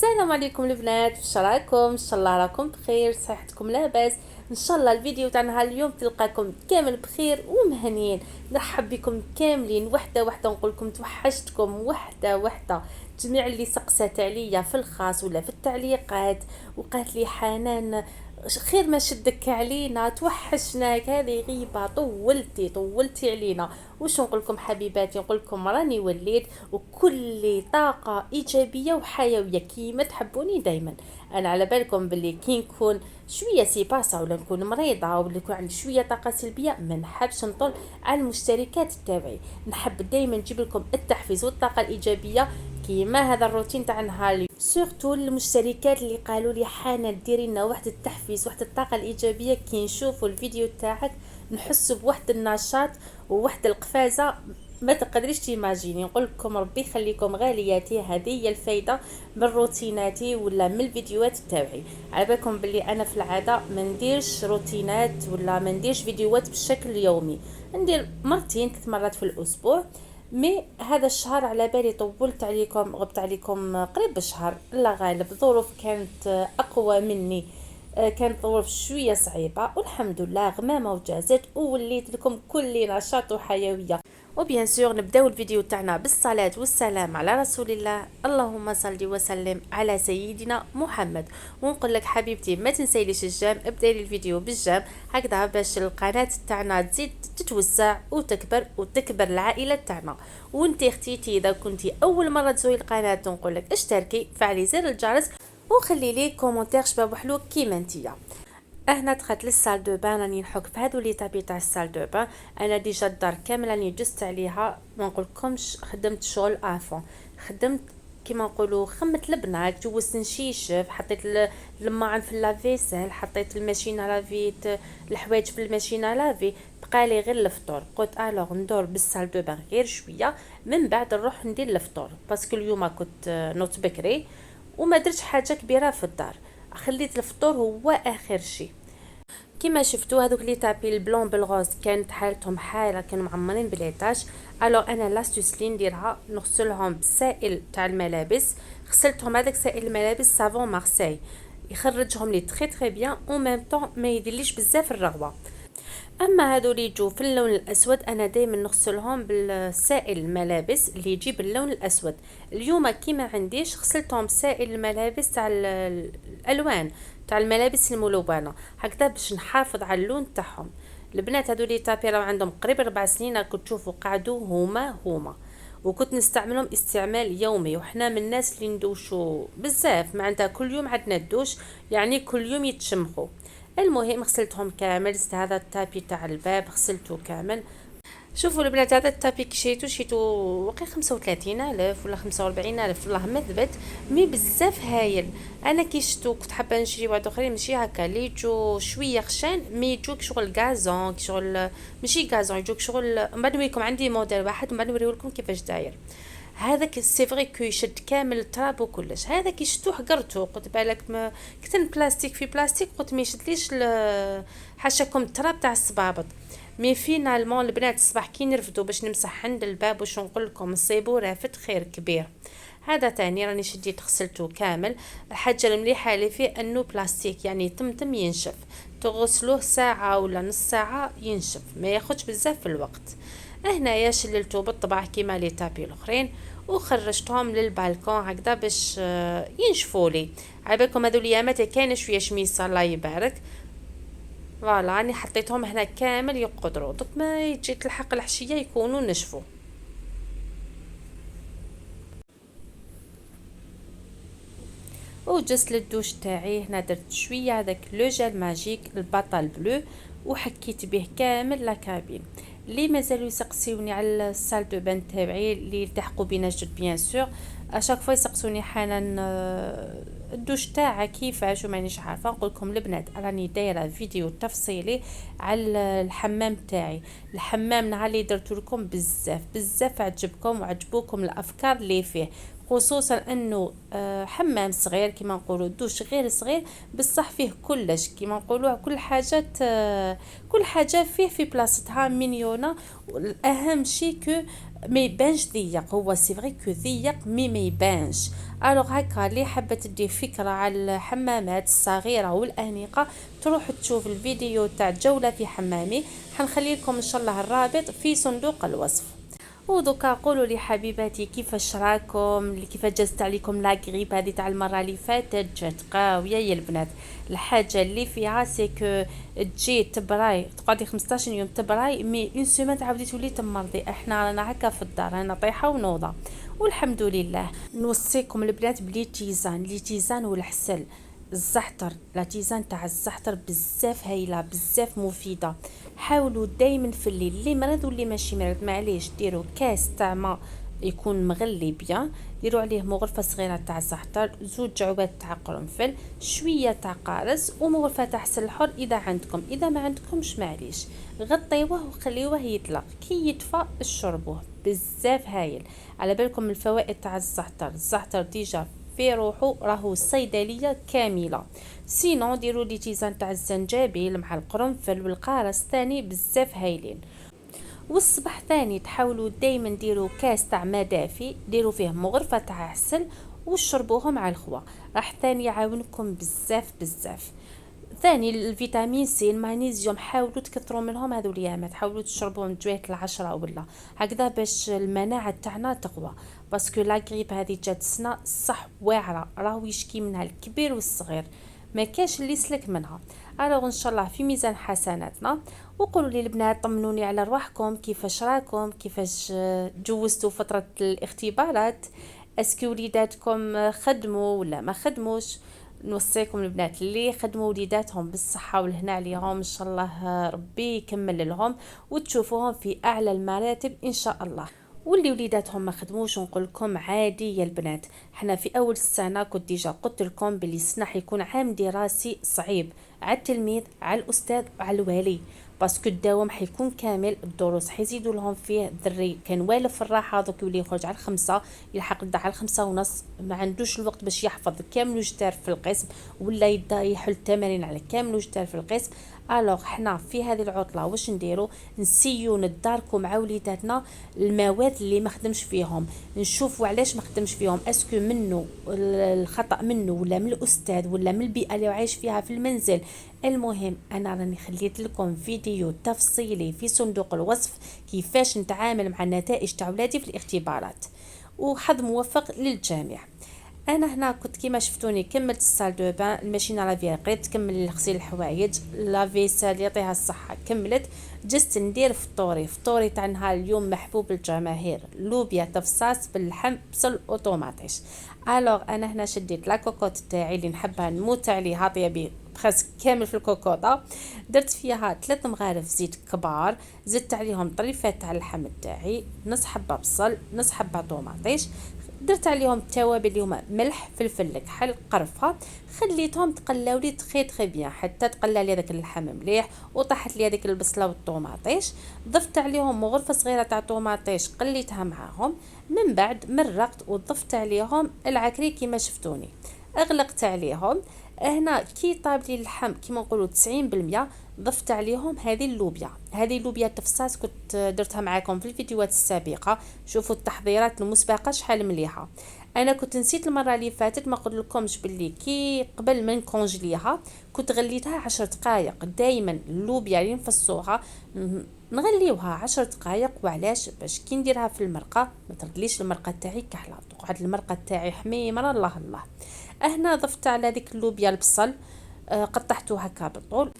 السلام عليكم البنات، واش راكم؟ ان شاء الله راكم بخير، صحتكم لاباس. ان شاء الله الفيديو تاعنا اليوم تلقاكم كامل بخير ومهنيين. نرحب بكم كاملين وحده وحده، نقول لكم توحشتكم وحده وحده. جميع اللي سقسات عليا في الخاص ولا في التعليقات وقالت لي حنان خير ما شدك علينا، توحشناك، هذه غيبه، طولتي علينا. وش نقول لكم حبيباتي؟ نقول لكم راني وليت وكل طاقه ايجابيه وحيويه كيما تحبوني دائما. انا على بالكم باللي كي نكون شويه سيباسا ولا نكون مريضه ولا يكون عندي شويه طاقه سلبيه ما نحبش نطل على المشتركات تاعي، نحب دائما نجيب لكم التحفيز والطاقه الايجابيه كيما هذا الروتين تاع نهار. سورتو المشتركات اللي قالوا لي حنان ديري لنا واحد التحفيز واحد الطاقه الايجابيه كي نشوفوا الفيديو تاعك، نحس بواحد النشاط وواحد القفازه ما تقدريش تيماجيني. نقول لكم ربي يخليكم غالياتي، هذه هي الفايده من روتيناتي ولا من الفيديوهات تاعي. على بالكم بلي انا في العاده ما نديرش روتينات ولا ما نديرش فيديوهات بشكل يومي، ندير مرتين 3 مرات في الاسبوع. مي هذا الشهر على بالي طولت عليكم، غبت عليكم قريب شهر، الله غالب ظروف كانت اقوى مني. كانت ظروف شويه صعيبه والحمد لله غمامه وجازت ووليت لكم كل نشاط وحيويه. وبيان سور نبداو الفيديو تاعنا بالصلاه والسلام على رسول الله، اللهم صل وسلم على سيدنا محمد. ونقول لك حبيبتي ما تنسيليش الجام، ابداي لي الفيديو بالجام هكذا باش القناه تاعنا تزيد تتوسع وتكبر العائله تاعنا. وانت اختيتي اذا كنتي اول مره تزوري القناه نقول لك اشتركي، فعلي زر الجرس وخلي لي كومونتير شباب وحلو كيما نتيا. هنا دخلت للسال دو بان، راني نحك في هادو لي طابي تاع السال دو بان. انا ديجا الدار كامله راني جست عليها، ما نقولكمش خدمت شغل افون، خدمت كيما نقولوا خمت البنات، جوزت نشيشف، حطيت الماعن في لافيسيل، حطيت الماشينه لافيت الحوايج في الماشينه لافي، بقالي غير الفطور. قلت الوغ ندور بالسال دو بان غير شويه من بعد نروح ندير الفطور، باسكو اليوم كنت نوت بكري وما درتش حاجه كبيره في الدار، خليت الفطور هو اخر شيء. كما شفتوا هذوك لي تابي البلون بالغوز كانت حالتهم حاله، كانوا معمرين بالعطاش. الو انا لاستوس لي نديرها نغسلهم بالسائل تاع الملابس، غسلتهم هذاك سائل الملابس سافون مارسي يخرجهم لي تري بيان او ميم طون ما يديرليش بزاف الرغوه. اما هادو اللي يجوا في اللون الاسود انا دائما نغسلهم بالسائل الملابس اللي يجيب اللون الاسود. اليوم كيما عنديش غسلتهم بسائل الملابس تاع الالوان تاع الملابس الملونه هكذا باش نحافظ على اللون تاعهم. البنات هادو اللي تابي راهم عندهم قريب 4 سنين، كنت تشوفوا قعدوا هما وكنت نستعملهم استعمال يومي، وحنا من الناس اللي ندوشوا بزاف معناتها كل يوم عندنا الدوش، يعني كل يوم يتشمخوا. المهم غسلتهم كامل، هذا التابي تاع الباب غسلته كامل. شوفوا البنات هذا التابي كي شيتو وقي 35,000 ولا 45,000 والله ما ثبت، مي بزاف هايل. انا كي شتو كنت حابه نشري واحد اخرين ماشي هكا اللي يجو شويه خشان، مي يجوك شغل غازون شغل ماشي غازون، يجوك شغل. من بعد نوريكم عندي موديل واحد، من بعد نوريكم كيفاش داير. هذاك سي فري كو يشد كامل التراب وكلش. هذا كي شتو حقرته قلت بالك ما كتن بلاستيك في بلاستيك، قلت ما يشدليش حاشاكم التراب تاع الصبابط. مي فينالمون البنات الصباح كي نرفدوا باش نمسح عند الباب واش نقول لكم نصيبوا رافد خير كبير. هذا تاني راني شديت غسلته كامل. الحاجه المليحه اللي فيه انه بلاستيك يعني تمتم ينشف، تغسلوه ساعه ولا نص ساعه ينشف ما ياخذش بزاف في الوقت. هنايا شللته بالطبع كيما لي تابي الاخرين وخرجتهم للبالكون هكذا باش ينشفوا لي. على بالكم هذو الايامات كاين شويه شميسه الله يبارك، فوالا راني حطيتهم هنا كامل يقدروا دوك ما يجي تلحق الحشيه يكونوا نشفوا. وجست للدوش تاعي هنا درت شويه هذاك لو جيل ماجيك البطل بلو وحكيت به كامل لا كابين. اللي مازالوا يسقسيوني على السال دو بان تاعي اللي التحقوا بينا جد بيان سور اشاك فوا يسقسوني حنان الدوش تاعها كيفاش ومانيش عارفه. نقول لكم البنات راني دايره فيديو تفصيلي على الحمام تاعي. الحمام نهار اللي درت لكم بزاف عجبكم وعجبوكم الافكار اللي فيه، خصوصا انه حمام صغير كما نقولوا دوش غير صغير بصح فيه كلش كما نقولوا كل حاجه فيه في بلاصتها مينيونه. الاهم شيء كو ما يبانش ضيق، هو سي فري كو ضيق مي ما يبانش. الوغ هكا اللي حابه تدي فكره على الحمامات الصغيره والانيقه تروح تشوف الفيديو تاع جوله في حمامي، حنخلي لكم ان شاء الله الرابط في صندوق الوصف. ودوكا قولوا لي حبيباتي كيفاش راكم، كيفاش جازت عليكم لا غريب هذه تاع المره اللي فاتت، جات قاويه يا البنات. الحاجه اللي فيها سي كو تجي تبراي تقعدي 15 يوم تبراي، مي اون سيمين تعاودي تولي تمرضي. احنا رانا هكا في الدار رانا طيحه ونوضه والحمد لله. نوصيكم البنات بلي تيزان، لي تيزان والعسل، الزعتر، لا تيزان تاع الزعتر بزاف هايله بزاف مفيده. حاولوا دائما في الليل اللي مرض واللي ماشي مرض معليش ديروا كاس تاع ما يكون مغلي بيان، ديروا عليه مغرفه صغيره تاع زعتر، زوج عباد تاع قرنفل، شويه تاع قارص، ومغرفه تاع عسل الحر اذا عندكم. اذا ما عندكمش معليش غطيوه وخليوه يطلق، كي يطفى اشربوه بزاف هايل. على بالكم الفوائد تاع الزعتر، الزعتر ديجا في روحو راهو صيدليه كامله. سينو ديروا لي تيزان تاع الزنجبيل مع القرنفل والقارص ثاني بزاف هايلين. والصباح ثاني تحاولوا دائما ديروا كاس تاع ماء دافي، ديروا فيه مغرفه تاع عسل وشربوه مع الخوا، راح ثاني يعاونكم بزاف بزاف. ثاني الفيتامين سي المغنيسيوم حاولوا تكثروا منهم هذو الايامات، حاولوا تشربوهم جويه العشرة ولا هكذا باش المناعه تاعنا تقوى. باسكو لا غريب هذه جات السنه صح واعره، راهو يشكي منها الكبير والصغير، ما كاش اللي يسلك منها. الوغ ان شاء الله في ميزان حسناتنا. وقولوا لي البنات طمنوني على رواحكم، كيفاش راكم، كيفاش جوزتوا فتره الاختبارات، اسكو وليداتكم خدموا ولا ما خدموش. نوصيكم البنات اللي خدموا وليداتهم بالصحه والهنا عليهم، ان شاء الله ربي يكمل لهم وتشوفوهم في اعلى المراتب ان شاء الله. واللي وليداتهم ما خدموش نقول لكم عادي يا البنات، حنا في اول السنه كنت ديجا قلت لكم بلي السنه حيكون عام دراسي صعيب على التلميذ على الاستاذ وعلى الوالي، باسكو الدوام حيكون كامل، الدروس حيزيدوا لهم فيه الذري كان والف في الراحه دوك يولي يخرج على 5 يلحق يبدا على 5:30، ما عندوش الوقت باش يحفظ كامل وجدار في القسم ولا يبدا يحل التمارين على كامل وجدار في القسم. الوغ حنا في هذه العطله واش نديرو، نسيو نداركو مع وليداتنا المواد اللي ما خدمش فيهم، نشوفوا علاش ما خدمش فيهم، اسكو منه الخطا منه ولا من الاستاذ ولا من البيئه اللي عايش فيها في المنزل. المهم انا راني خليت لكم فيديو تفصيلي في صندوق الوصف كيفاش نتعامل مع النتائج تاع ولادي في الاختبارات، وحظ موفق للجميع. انا هنا كنت كيما شفتوني كملت السال دو بان، الماشينه لافي قريت تكمل غسيل الحوايج، لافيسال يعطيها الصحه كملت، جست ندير فطوري تاع نهار اليوم محبوب الجماهير، لوبيا تفصاص باللحم بصل اوتوماتيش. الوغ انا هنا شديت لا كوكوط تاعي اللي نحبها نموت عليها طيبي خاص كامل في الكوكوطه، درت فيها 3 مغارف زيت كبار، زدت عليهم طريفات تاع اللحم تاعي، نص حبه بصل نص حبه طوماطيش، درت عليهم التوابل اللي هما ملح فلفل كحل قرفه، خليتهم تقلاو لي تخي بيان حتى تقلى لي هذاك اللحم مليح وطاحت لي هذيك البصله والطوماطيش، ضفت عليهم مغرفه صغيره تاع طوماطيش قليتها معاهم، من بعد مرقت وضفت عليهم العكري كيما شفتوني، اغلقت عليهم. هنا كي طاب لي اللحم كيما نقولوا 90% ضفت عليهم هذه اللوبيا تفصاص كنت درتها معاكم في الفيديوهات السابقه، شوفوا التحضيرات المسبقه شحال مليحه. انا كنت نسيت المره اللي فاتت ما قلت لكمش باللي كي قبل ما نكونجليها كنت غليتها 10 دقائق، دائما اللوبيا اللي نفصوها نغليوها 10 دقائق، وعلاش باش كي نديرها في المرقه ما تردليش المرقه تاعي كحله، تقعد المرقه تاعي حميمه الله الله. هنا ضفت على ديك اللوبيا البصل، قطعته هكا بالطول،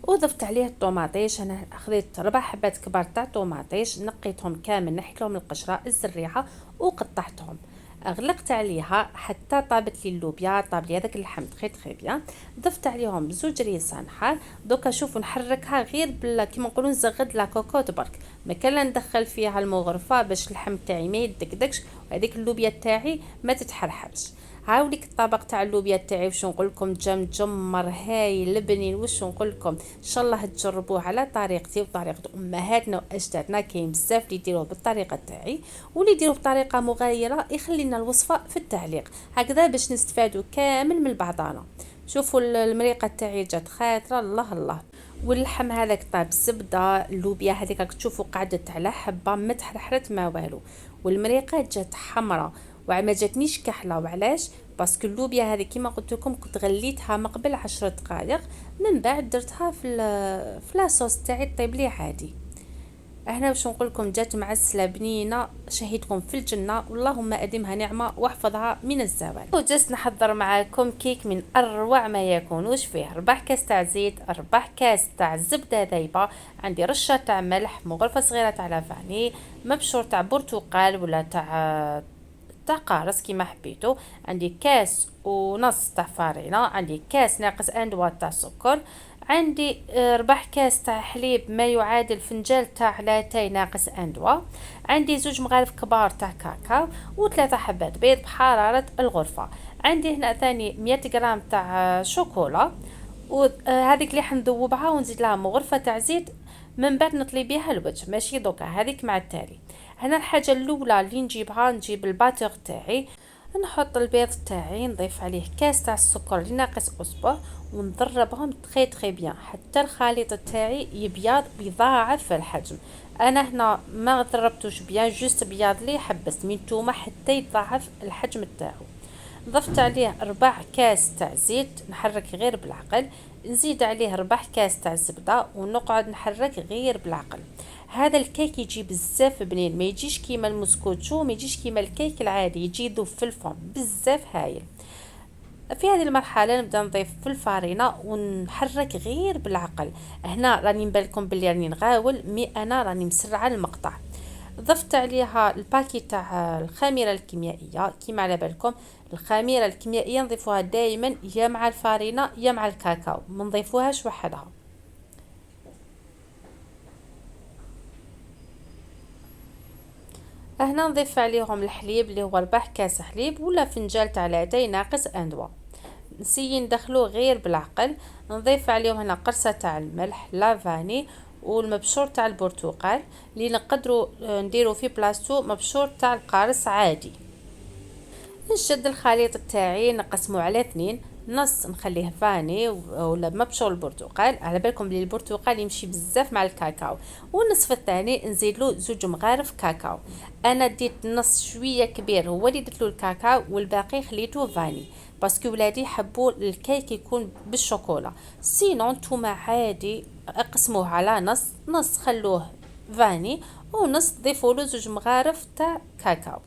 وضفت عليه الطوماطيش. انا خذيت 4 حبات كبار تاع طوماطيش، نقيتهم كامل نحيت لهم القشره الزريعه وقطعتهم، اغلقت عليها حتى طابت لي اللوبيا، طاب لي هذاك اللحم تخي بيان، ضفت عليهم 2 ريسان حار. دوكا شوفوا نحركها غير كيما نقولوا نزغد لا كوكوط برك، ما كان لا ندخل فيها المغرفه باش اللحم تاعي ما يدكدكش وهذيك اللوبيا تاعي ما تتحرحرش. هاوليك الطبق تاع اللوبيا تاعي واش نقول لكم مجمر هايل لبنين، واش نقول لكم ان شاء الله تجربوه على طريقتي وطريقه امهاتنا واجدادنا، كاين بزاف اللي يديروه بالطريقه تاعي واللي يديروه بطريقه مغايره، يخلي لنا الوصفه في التعليق هكذا باش نستفادوا كامل من بعضنا. شوفوا المريقه تاعي جات خاطره الله الله. واللحم هذاك طاب الزبده، اللوبيا هذيك راك تشوفوا قعدت على حبه ما تحرحرت ما والو، والمريقه جات حمراء وما جاتنيش كحله. وعلاش؟ باسكو اللوبيا هذه كيما قلت لكم كنت غليتها من قبل 10 دقائق، من بعد درتها في لاصوص تاعي طيب لي عادي. احنا باش نقول لكم جات معسله بنينه شهيتكم في الجنه، اللهم ادمها نعمه واحفظها من الزوال. وجلست نحضر معاكم كيك من اروع ما يكون. وش فيه؟ 4 كاس تاع زيت، 4 كاس تاع زبده ذايبه، عندي رشه تاع ملح، مغرفه صغيره تاع لافاني، مبشور تاع برتقال ولا تاع قارص كيما حبيتو، عندي كاس ونص تاع فارينه، عندي كاس ناقص اندوا تاع سكر، عندي 4 كاس تاع حليب ما يعادل فنجال تاع لاتاي ناقص اندوا، عندي 2 مغارف كبار تاع كاكاو، و3 حبات بيض بحرارة الغرفة، عندي هنا ثاني 100 غرام تاع شوكولا، وهذيك اللي حنذوبها ونزيد لها مغرفة تاع زيت، من بعد نطلي بها الوجه ماشي دوكا، هذيك مع التالي. هنا الحاجة الاولى اللي نجيبها، نجيب الباتور تاعي، نحط البيض تاعي، نضيف عليه كاس تاع السكر اللي ناقص اصبع، ونضربهم تري بيان حتى الخليط تاعي يبيض بيضاعف في الحجم. انا هنا ما ضربتوش بيان، جوست بياض لي حبست من تومه حتى يتضاعف الحجم تاعو. ضفت عليه 4 كاس تاع زيت، نحرك غير بالعقل، نزيد عليه 4 كاس تاع الزبده، ونقعد نحرك غير بالعقل. هذا الكيك يجي بزاف بنين، ما يجيش كيما المسكوتشو، ما يجيش كيما الكيك العادي، يجي يذوب في الفم بزاف هايل. في هذه المرحله نبدا نضيف في الفارينه ونحرك غير بالعقل. هنا راني نبالكم بلي راني نغاول، مي انا راني مسرعه المقطع. ضفت عليها الباكي تاع الخميره الكيميائيه، كيما على بالكم الخميره الكيميائيه نضيفوها دائما يا مع الفارينه يا مع الكاكاو، ما نضيفوهاش وحدها. هنا نضيف عليهم الحليب اللي هو 4 كاس حليب ولا فنجال تاع لاتاي ناقص اندوا، نسيي ندخلوه غير بالعقل. نضيف عليهم هنا قرصه تاع الملح لافاني، والمبشور تاع البرتقال اللي نقدروا نديروا في بلاصتو مبشور تاع القارص عادي. نشد الخليط تاعي نقسمه على 2، نص نخليه فاني ولا مبشور البرتقال، على بالكم بلي البرتقال يمشي بزاف مع الكاكاو، والنصف الثاني نزيد له 2 مغارف كاكاو. انا ديت نص شويه كبير هو اللي درت له الكاكاو، والباقي خليته فاني باسكو ولادي حبوا الكيك يكون بالشوكولا. سينون نتوما عادي اقسموه على نص نص، خلوه فاني، ونص ضيفوا له 2 مغارف تاع كاكاو.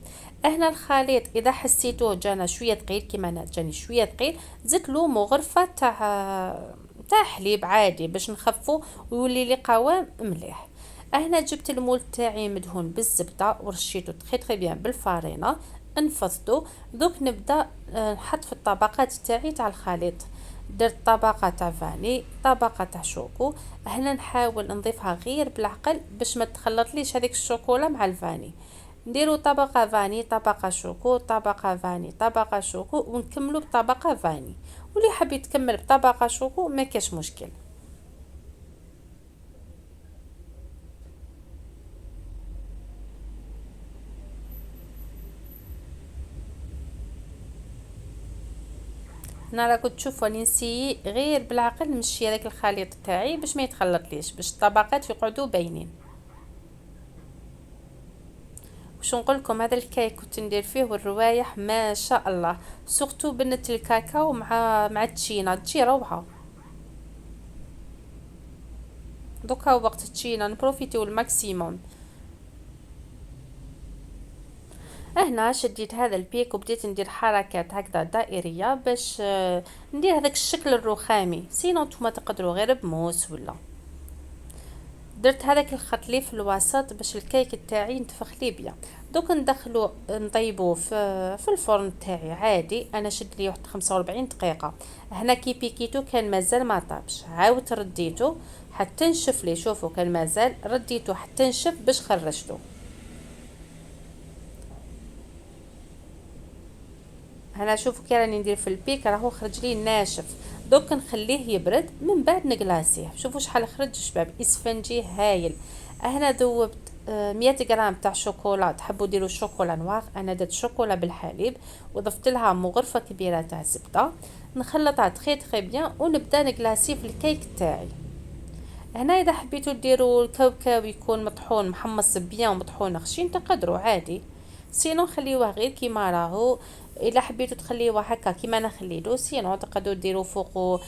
هنا الخليط اذا حسيتوه جانا شويه ثقيل كيما انا جاني شويه ثقيل، زدت له مغرفه تاع حليب عادي باش نخفو ويولي لي قوام مليح. هنا جبت المول تاعي مدهون بالزبده ورشيته تري بيان بالفارينه، انفضته. دوك نبدا نحط في الطبقات تاعي تاع الخليط. درت طبقه تاع فاني، طبقه تاع شوكو، هنا نحاول نضيفها غير بالعقل باش ما تخلطليش هذيك الشوكولا مع الفاني. نديرو طبقه فاني، طبقه شوكو، طبقه فاني، طبقه شوكو، ونكملو بطبقه فاني. واللي حاب يتكمل بطبقه شوكو ما كاش مشكل. هنا راكم تشوفوا راني نسيي غير بالعقل نمشي هذاك الخليط تاعي باش ما يتخلطليش، باش الطبقات يقعدوا باينين. واش نقول لكم، هذا الكيك كنت ندير فيه والروايح ما شاء الله، سورتو بنة الكاكاو مع التشينا تجي روعه. دوكا وقت التشينا نبروفيتيو الماكسيموم. هنا شديت هذا البيك وبديت ندير حركات هكذا دائريه باش ندير هذاك الشكل الرخامي، سينو نتوما تقدروا غير بموس ولا. درت هذاك الخط لي في الوسط باش الكيك تاعي ينتفخ لي بيان. دوك ندخلو نطيبوه في الفرن تاعي عادي، انا شد لي واحد 45 دقيقه. هنا كي بيكيتو كان مازال ما طابش، عاودت رديته حتى نشف لي، شوفوا كان مازال، رديته حتى نشف باش خرجته. هنا شوفوا كي راني ندير في البيك راهو خرج لي ناشف. دوك نخليه يبرد من بعد نقلاسيه. شوفوا شحال خرج شباب، اسفنجي هايل. هنا ذوبت 100 غرام تاع شوكولا، تحبوا ديروا شوكولا نوار، انا درت شوكولا بالحليب وضفت لها مغرفه كبيره تاع زبده، نخلطها تري بيان ونبدا نقلاسي في الكيك تاعي. هنا اذا حبيتوا ديروا الكاوكاو يكون مطحون محمص بيان ومطحون خشين تقدروا عادي، سينو خليوه غير كيما راهو. الا حبيتوا تخليوه هكا كيما انا خليتو، سينو تقدروا ديروا فوقو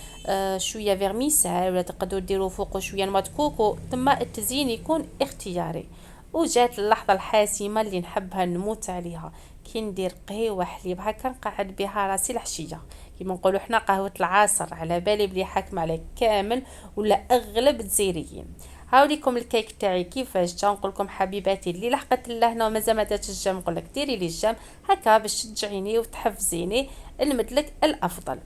شويه فيرميسال، ولا تقدروا ديروا فوقو شويه نواه كوكو، ثم التزيين يكون اختياري. وجات اللحظه الحاسمه اللي نحبها نموت عليها، كي ندير قهوه حليب هكا نقعد بها راسي العشيه، كيما نقولوا حنا قهوه العصر، على بالي بلي حاكمه على كامل ولا اغلب الجزائريين. هاوليكم الكيك تاعي كيفاش جا. نقول لكم حبيباتي اللي لحقت لهنا ومازال ما داتش الجام، نقول لك ديري لي الجام هكا باش تشجعيني وتحفزيني نمدلك الافضل.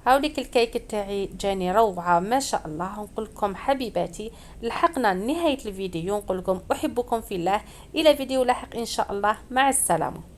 هاوليك الكيك تاعي جاني روعه ما شاء الله. نقول لكم حبيباتي لحقنا نهايه الفيديو، نقول لكم احبكم في الله، الى فيديو لاحق ان شاء الله، مع السلامه.